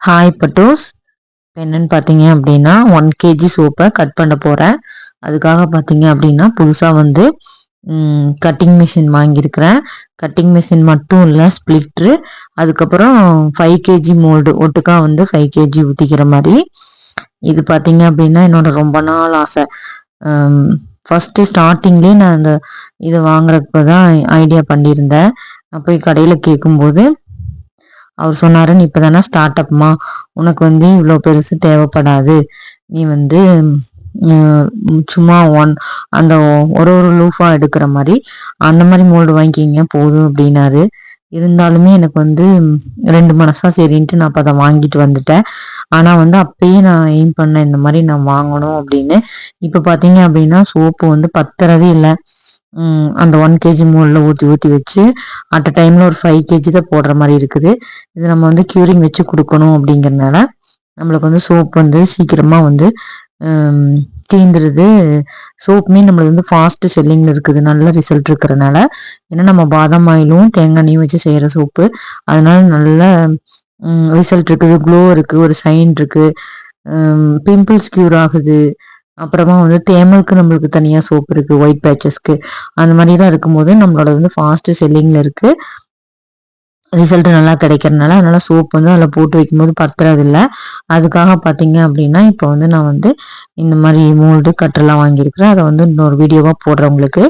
Hi பட்டூஸ். இப்போ என்னன்னு பார்த்தீங்க அப்படின்னா 1 kg சோப்பை கட் பண்ண போகிறேன். அதுக்காக பார்த்தீங்க அப்படின்னா புதுசாக வந்து கட்டிங் மிஷின் வாங்கியிருக்கிறேன். கட்டிங் மிஷின் மட்டும் இல்லை, ஸ்ப்ளிட்ரு, அதுக்கப்புறம் 5 kg மோல்டு ஒட்டுக்கா வந்து 5 kg ஊற்றிக்கிற மாதிரி. இது பார்த்தீங்க அப்படின்னா என்னோட ரொம்ப நாள் ஆசை. ஃபஸ்ட்டு ஸ்டார்டிங்லேயே நான் அந்த இதை வாங்குறதுக்கு தான் ஐடியா பண்ணியிருந்தேன். நான் போய் கடையில் கேட்கும்போது அவர் சொன்னாரு, நீ இப்பதானே ஸ்டார்ட் அப்மா, உனக்கு வந்து இவ்வளோ பெருசு தேவைப்படாது, நீ வந்து சும்மா அந்த ஒரு லூஃபா எடுக்கிற மாதிரி அந்த மாதிரி மோல்டு வாங்கிக்கிங்க போதும் அப்படின்னாரு. இருந்தாலுமே எனக்கு வந்து 2 மனசா சரின்ட்டு நான் அப்போ அதை வாங்கிட்டு வந்துட்டேன். ஆனால் வந்து அப்பயே நான் எய்ம் பண்ணேன் இந்த மாதிரி நான் வாங்கணும் அப்படின்னு. இப்போ பார்த்தீங்க அப்படின்னா சோப்பு வந்து பத்துறதே இல்லை. அந்த 1 kg மோல்டில் ஊற்றி வச்சு அட் அ டைமில் ஒரு 5 kg தான் போடுற மாதிரி இருக்குது. இது நம்ம வந்து க்யூரிங் வச்சு கொடுக்கணும் அப்படிங்கிறனால நம்மளுக்கு வந்து சோப் வந்து சீக்கிரமாக வந்து தீந்துருது. சோப்புமே நம்மளுக்கு வந்து ஃபாஸ்ட் செல்லிங்கில் இருக்குது, நல்ல ரிசல்ட் இருக்கிறனால. ஏன்னா நம்ம பாதாம் ஆயிலும் தேங்காய் எண்ணெயும் வச்சு செய்கிற சோப்பு, அதனால நல்ல ரிசல்ட் இருக்குது, க்ளோ இருக்குது, ஒரு சைன் இருக்குது, பிம்பிள்ஸ் க்யூர் ஆகுது. அப்புறமா வந்து தேமலுக்கு நம்மளுக்கு தனியாக சோப்பு இருக்குது, ஒயிட் பேச்சஸ்க்கு, அந்த மாதிரிலாம் இருக்கும்போது நம்மளோட வந்து ஃபாஸ்ட் செல்லிங்கில் இருக்குது, ரிசல்ட் நல்லா கிடைக்கிறதுனால. அதனால சோப் வந்து அதில் போட்டு வைக்கும்போது பத்துறதில்ல. அதுக்காக பார்த்தீங்க அப்படின்னா இப்போ வந்து நான் வந்து இந்த மாதிரி மோல்டு கட்டெல்லாம் வாங்கியிருக்கிறேன். அதை வந்து இன்னொரு வீடியோவாக போடுறேன் உங்களுக்கு.